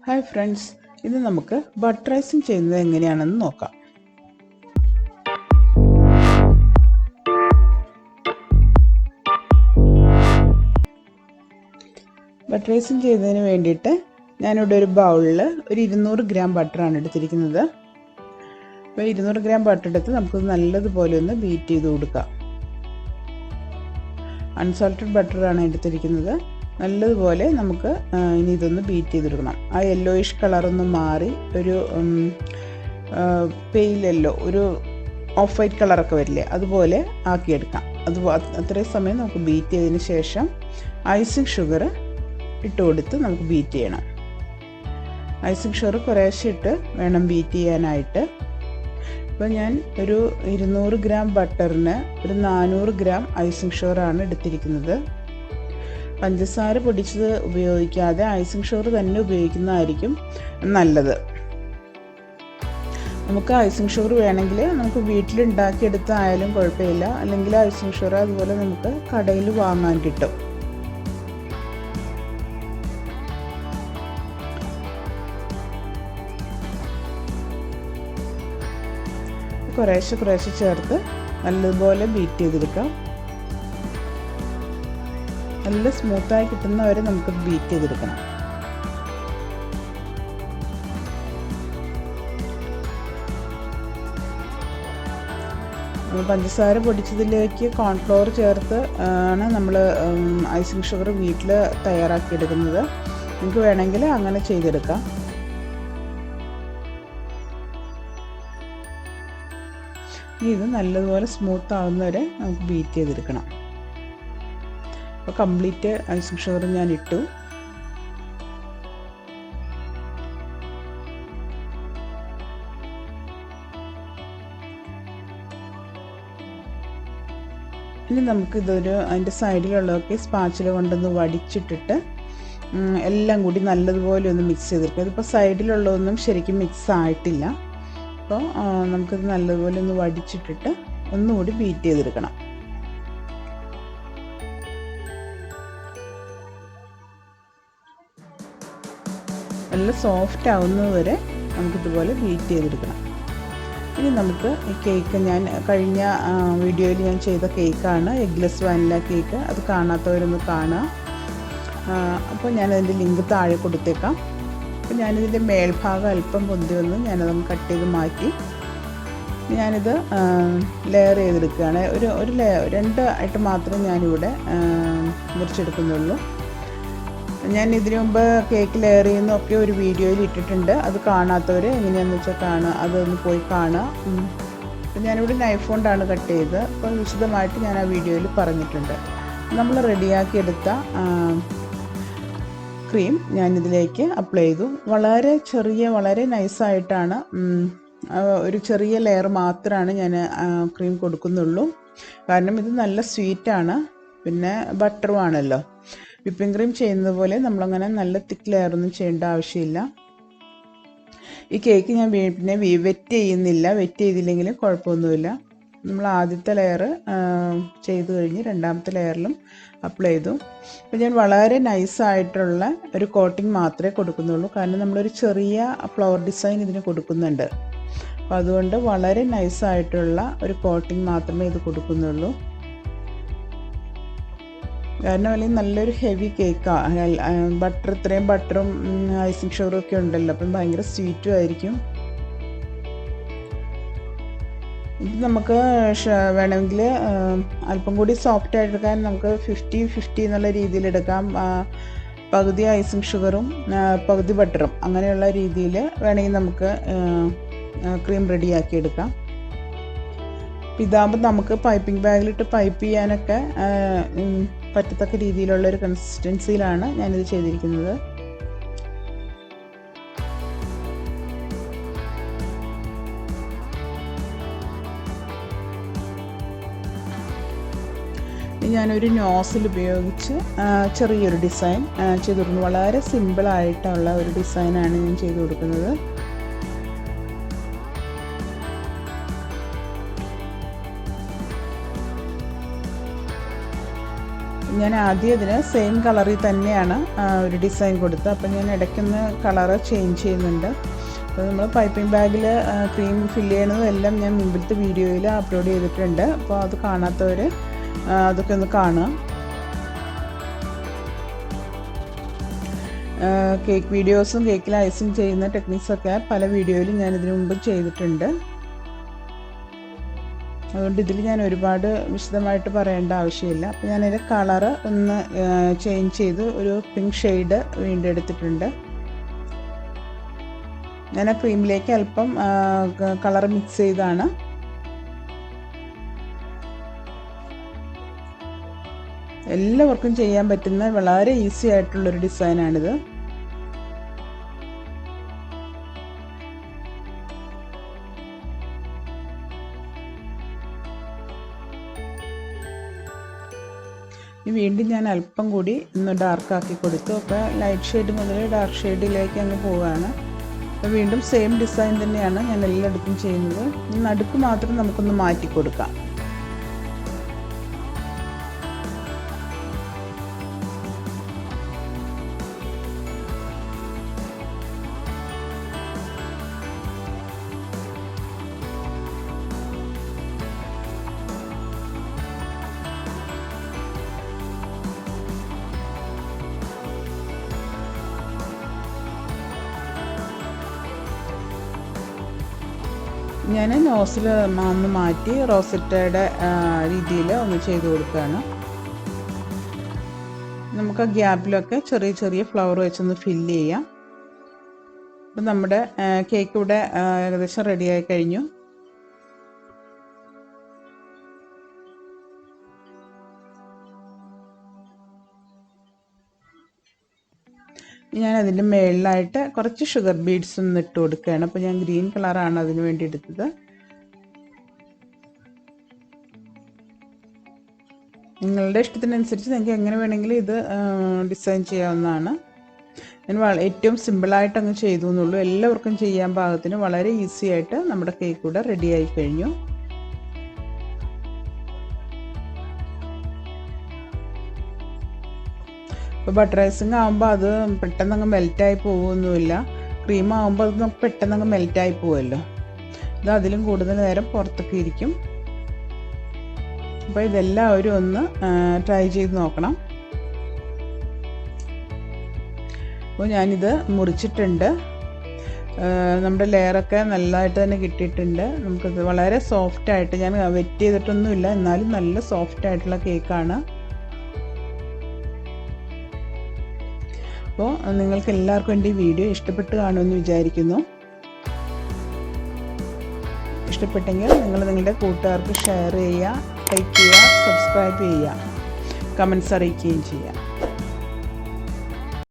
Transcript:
Hi friends, ഇത് നമുക്ക് butter icing ചെയ്യുന്നത് എങ്ങനെയാണെന്ന് നോക്കാം. ബട്ടർ ഐസിങ് ചെയ്യുന്നതിന് വേണ്ടിയിട്ട് ഞാനിവിടെ ഒരു ബൗളിൽ ഒരു 200 ഗ്രാം ബട്ടറാണ് എടുത്തിരിക്കുന്നത്. അപ്പോൾ 200 ഗ്രാം ബട്ടർ എടുത്ത് നമുക്ക് നല്ലതുപോലെ ഒന്ന് ബീറ്റ് ചെയ്ത് കൊടുക്കാം. അൺസാൾട്ടഡ് ബട്ടറാണ് എടുത്തിരിക്കുന്നത്. നല്ലതുപോലെ നമുക്ക് ഇനി ഇതൊന്ന് ബീറ്റ് ചെയ്തെടുക്കണം. ആ യെല്ലോയിഷ് കളറൊന്ന് മാറി ഒരു പെയിൽ യെല്ലോ, ഒരു ഓഫ് വൈറ്റ് കളറൊക്കെ വരില്ലേ, അതുപോലെ ആക്കിയെടുക്കാം. അത്രയും സമയം നമുക്ക് ബീറ്റ് ചെയ്തതിന് ശേഷം ഐസിങ് ഷുഗർ ഇട്ട് കൊടുത്ത് നമുക്ക് ബീറ്റ് ചെയ്യണം. ഐസിങ് ഷുഗർ കുറേശ്ശെ ഇട്ട് വേണം ബീറ്റ് ചെയ്യാനായിട്ട്. അപ്പോൾ ഞാൻ ഒരു 200 ഗ്രാം ബട്ടറിന് ഒരു 400 ഗ്രാം ഐസിങ് ഷുഗറാണ് എടുത്തിരിക്കുന്നത്. പഞ്ചസാര പൊടിച്ചത് ഉപയോഗിക്കാതെ ഐസിങ് ഷുഗർ തന്നെ ഉപയോഗിക്കുന്നതായിരിക്കും നല്ലത്. നമുക്ക് ഐസിങ് ഷുഗർ വേണമെങ്കിൽ നമുക്ക് വീട്ടിലുണ്ടാക്കിയെടുത്തായാലും കുഴപ്പമില്ല, അല്ലെങ്കിൽ ഐസിങ് ഷുഗർ അതുപോലെ നമുക്ക് കടയിൽ വാങ്ങാൻ കിട്ടും. കുറേശ്ശെ ചേർത്ത് നല്ലതുപോലെ ബീറ്റ് ചെയ്തെടുക്കാം. നല്ല സ്മൂത്തായി കിട്ടുന്നവരെ നമുക്ക് ബീറ്റ് ചെയ്തെടുക്കണം. പഞ്ചസാര പൊടിച്ചതിലേക്ക് കോൺഫ്ലവർ ചേർത്ത് ആണ് നമ്മൾ ഐസിങ് ഷുഗർ വീട്ടിൽ തയ്യാറാക്കിയെടുക്കുന്നത്. നിങ്ങൾക്ക് വേണമെങ്കിൽ അങ്ങനെ ചെയ്തെടുക്കാം. ഇത് നല്ലതുപോലെ സ്മൂത്ത് ആവുന്നവരെ നമുക്ക് ബീറ്റ് ചെയ്തെടുക്കണം. അപ്പോൾ കംപ്ലീറ്റ് ഐസിങ് ഷുഗർ ഞാൻ ഇട്ടു. ഇനി നമുക്കിതൊരു അതിൻ്റെ സൈഡിലുള്ളതൊക്കെ സ്പാച്ചില കൊണ്ടൊന്ന് വടിച്ചിട്ടിട്ട് എല്ലാം കൂടി നല്ലതുപോലെ ഒന്ന് മിക്സ് ചെയ്തെടുക്കുക. ഇതിപ്പോൾ സൈഡിലുള്ളതൊന്നും ശരിക്കും മിക്സ് ആയിട്ടില്ല. അപ്പോൾ നമുക്കിത് നല്ലതുപോലെ ഒന്ന് വടിച്ചിട്ടിട്ട് ഒന്നുകൂടി ബീറ്റ് ചെയ്തെടുക്കണം. നല്ല സോഫ്റ്റ് ആവുന്നത് വരെ നമുക്കിതുപോലെ ബീറ്റ് ചെയ്തെടുക്കണം. ഇനി നമുക്ക് ഈ കേക്ക്, ഞാൻ കഴിഞ്ഞ വീഡിയോയിൽ ഞാൻ ചെയ്ത കേക്കാണ്, എഗ്ലെസ് വാനില കേക്ക്. അത് കാണാത്തവരൊന്ന് കാണുക. അപ്പോൾ ഞാനതിൻ്റെ ലിങ്ക് താഴെ കൊടുത്തേക്കാം. അപ്പോൾ ഞാനിതിൻ്റെ മേൽഭാഗം അല്പം പൊന്തി വന്ന് ഞാനതൊന്ന് കട്ട് ചെയ്ത് മാറ്റി ഞാനിത് ലെയർ ചെയ്തെടുക്കുകയാണ്. ഒരു ലെയർ 2 ആയിട്ട് മാത്രമേ ഞാനിവിടെ മുറിച്ചെടുക്കുന്നുള്ളൂ. ഞാൻ ഇതിനു മുമ്പ് കേക്ക് ലെയർ ചെയ്യുന്നതൊക്കെ ഒരു വീഡിയോയിൽ ഇട്ടിട്ടുണ്ട്. അത് കാണാത്തവർ എങ്ങനെയാണെന്ന് വെച്ചാൽ അതൊന്ന് പോയി കാണുക. അപ്പോൾ ഞാനിവിടെ നൈഫ് കൊണ്ടാണ് കട്ട് ചെയ്തത്. അപ്പോൾ വിശദമായിട്ട് ഞാൻ ആ വീഡിയോയിൽ പറഞ്ഞിട്ടുണ്ട്. നമ്മൾ റെഡിയാക്കിയെടുത്ത ക്രീം ഞാനിതിലേക്ക് അപ്ലൈ ചെയ്തു. വളരെ നൈസായിട്ടാണ്, ഒരു ചെറിയ ലെയർ മാത്രമാണ് ഞാൻ ക്രീം കൊടുക്കുന്നുള്ളൂ. കാരണം ഇത് നല്ല സ്വീറ്റാണ്, പിന്നെ ബട്ടറും ആണല്ലോ. വിപ്പിംഗ് ക്രീം ചെയ്യുന്നത് പോലെ നമ്മളങ്ങനെ നല്ല തിക്ക് ലെയറൊന്നും ചെയ്യേണ്ട ആവശ്യമില്ല. ഈ കേക്ക് ഞാൻ പിന്നെ വെറ്റ് ചെയ്യുന്നില്ല. വെറ്റ് ചെയ്തില്ലെങ്കിലും കുഴപ്പമൊന്നുമില്ല. നമ്മൾ ആദ്യത്തെ ലെയർ ചെയ്ത് കഴിഞ്ഞ് രണ്ടാമത്തെ ലെയറിലും അപ്ലൈ ചെയ്തു. അപ്പോൾ ഞാൻ വളരെ നൈസായിട്ടുള്ള ഒരു കോട്ടിങ് മാത്രമേ കൊടുക്കുന്നുള്ളൂ. കാരണം നമ്മളൊരു ചെറിയ ഫ്ലവർ ഡിസൈൻ ഇതിന് കൊടുക്കുന്നുണ്ട്. അപ്പോൾ അതുകൊണ്ട് വളരെ നൈസായിട്ടുള്ള ഒരു കോട്ടിങ് മാത്രമേ ഇത് കൊടുക്കുന്നുള്ളൂ. കാരണം അല്ലെങ്കിൽ നല്ലൊരു ഹെവി കേക്കാണ്. ഇത്രയും ബട്ടറും ഐസിങ് ഷുഗറും ഒക്കെ ഉണ്ടല്ലോ, അപ്പം ഭയങ്കര സ്വീറ്റും ആയിരിക്കും. ഇത് നമുക്ക് വേണമെങ്കിൽ അല്പം കൂടി സോഫ്റ്റ് ആയിട്ടെടുക്കാൻ നമുക്ക് 50-50 എന്നുള്ള രീതിയിലെടുക്കാം. പകുതി ഐസിങ് ഷുഗറും പകുതി ബട്ടറും, അങ്ങനെയുള്ള രീതിയിൽ വേണമെങ്കിൽ നമുക്ക് ക്രീം റെഡിയാക്കി എടുക്കാം. ഇതാകുമ്പോൾ നമുക്ക് പൈപ്പിംഗ് ബാഗിലിട്ട് പൈപ്പ് ചെയ്യാനൊക്കെ പറ്റത്തക്ക രീതിയിലുള്ളൊരു കൺസിസ്റ്റൻസിയിലാണ് ഞാനിത് ചെയ്തിരിക്കുന്നത്. ഞാനൊരു നോസിൽ ഉപയോഗിച്ച് ചെറിയൊരു ഡിസൈൻ ചെയ്ത് കൊടുക്കുന്നു. വളരെ സിമ്പിളായിട്ടുള്ള ഒരു ഡിസൈനാണ് ഞാൻ ചെയ്ത് കൊടുക്കുന്നത്. ഞാൻ ആദ്യം ഇതിന് സെയിം കളറിൽ തന്നെയാണ് ഒരു ഡിസൈൻ കൊടുത്തത്. അപ്പോൾ ഞാൻ ഇടയ്ക്കൊന്ന് കളറ് ചേഞ്ച് ചെയ്യുന്നുണ്ട്. അപ്പോൾ നമ്മൾ പൈപ്പിംഗ് ബാഗിൽ ക്രീം ഫില്ല് ചെയ്യണതും എല്ലാം ഞാൻ മുമ്പിലത്തെ വീഡിയോയിൽ അപ്ലോഡ് ചെയ്തിട്ടുണ്ട്. അപ്പോൾ അത് കാണാത്തവർ അതൊക്കെ ഒന്ന് കാണുക. കേക്ക് വീഡിയോസും കേക്കിൽ ഐസിങ് ചെയ്യുന്ന ടെക്നിക്സൊക്കെ പല വീഡിയോയിലും ഞാൻ ഇതിനു മുമ്പ് ചെയ്തിട്ടുണ്ട്. അതുകൊണ്ട് ഇതിൽ ഞാൻ ഒരുപാട് വിശദമായിട്ട് പറയേണ്ട ആവശ്യമില്ല. അപ്പോൾ ഞാനതിൻ്റെ കളറ് ഒന്ന് ചേഞ്ച് ചെയ്ത് ഒരു പിങ്ക് ഷെയ്ഡ് വീണ്ടും എടുത്തിട്ടുണ്ട്. ഞാൻ ആ ക്രീമിലേക്ക് അല്പം കളർ മിക്സ് ചെയ്താണ്. എല്ലാവർക്കും ചെയ്യാൻ പറ്റുന്ന വളരെ ഈസി ആയിട്ടുള്ളൊരു ഡിസൈനാണിത്. വീണ്ടും ഞാൻ അല്പം കൂടി ഒന്ന് ഡാർക്കാക്കി കൊടുത്തു. അപ്പോൾ ലൈറ്റ് ഷെയ്ഡ് മുതൽ ഡാർക്ക് ഷെയ്ഡിലേക്ക് അങ്ങ് പോവുകയാണ്. അപ്പോൾ വീണ്ടും സെയിം ഡിസൈൻ തന്നെയാണ് ഞാൻ എല്ലായിടത്തും ചെയ്യുന്നത്. നടുക്ക് മാത്രം നമുക്കൊന്ന് മാറ്റി കൊടുക്കാം. ഞാൻ നോസിൽ ഒന്ന് മാറ്റി റോസറ്റയുടെ രീതിയിൽ ഒന്ന് ചെയ്ത് കൊടുക്കുകയാണ്. നമുക്ക് ആ ഗ്യാപ്പിലൊക്കെ ചെറിയ ചെറിയ ഫ്ലവർ വെച്ചൊന്ന് ഫില്ല് ചെയ്യാം. അപ്പം നമ്മുടെ കേക്ക് ഇവിടെ ഏകദേശം റെഡിയായി കഴിഞ്ഞു. ഞാൻ അതിൻ്റെ മുകളിലായിട്ട് കുറച്ച് ഷുഗർ ബീഡ്സ് ഒന്ന് ഇട്ട് കൊടുക്കുകയാണ്. അപ്പോൾ ഞാൻ ഗ്രീൻ കളറാണ് അതിന് വേണ്ടി എടുത്തത്. നിങ്ങളുടെ ഇഷ്ടത്തിനനുസരിച്ച് നിങ്ങൾക്ക് എങ്ങനെ വേണമെങ്കിലും ഇത് ഡിസൈൻ ചെയ്യാവുന്നതാണ്. ഞാൻ ഏറ്റവും സിമ്പിളായിട്ട് അങ്ങ് ചെയ്തു എന്നുള്ളൂ. എല്ലാവർക്കും ചെയ്യാൻ പാകത്തിന് വളരെ ഈസി ആയിട്ട് നമ്മുടെ കേക്ക് കൂടെ റെഡിയായി കഴിഞ്ഞു. ഇപ്പോൾ ബട്ടർ ഐസിങ് ആകുമ്പോൾ അത് പെട്ടെന്ന് അങ്ങ് മെൽറ്റായി പോകുമൊന്നുമില്ല. ക്രീം ആകുമ്പോൾ അത് നമുക്ക് പെട്ടെന്ന് അങ്ങ് മെൽറ്റായി പോകുമല്ലോ. ഇത് അതിലും കൂടുതൽ നേരം പുറത്തൊക്കെ ഇരിക്കും. അപ്പോൾ ഇതെല്ലാവരും ഒന്ന് ട്രൈ ചെയ്ത് നോക്കണം. അപ്പോൾ ഞാനിത് മുറിച്ചിട്ടുണ്ട്. നമ്മുടെ ലെയറൊക്കെ നല്ലതായിട്ട് തന്നെ കിട്ടിയിട്ടുണ്ട്. നമുക്കത് വളരെ സോഫ്റ്റായിട്ട്, ഞാൻ വെറ്റ് ചെയ്തിട്ടൊന്നുമില്ല, എന്നാലും നല്ല സോഫ്റ്റായിട്ടുള്ള കേക്കാണ്. അപ്പോൾ നിങ്ങൾക്ക് എല്ലാവർക്കും എൻ്റെ ഈ വീഡിയോ ഇഷ്ടപ്പെട്ട് കാണുമെന്ന് വിചാരിക്കുന്നു. ഇഷ്ടപ്പെട്ടെങ്കിൽ നിങ്ങൾ നിങ്ങളുടെ കൂട്ടുകാർക്ക് ഷെയർ ചെയ്യുക, ലൈക്ക് ചെയ്യുക, സബ്സ്ക്രൈബ് ചെയ്യുക, കമൻറ്റ്സ് അറിയിക്കുകയും ചെയ്യുക.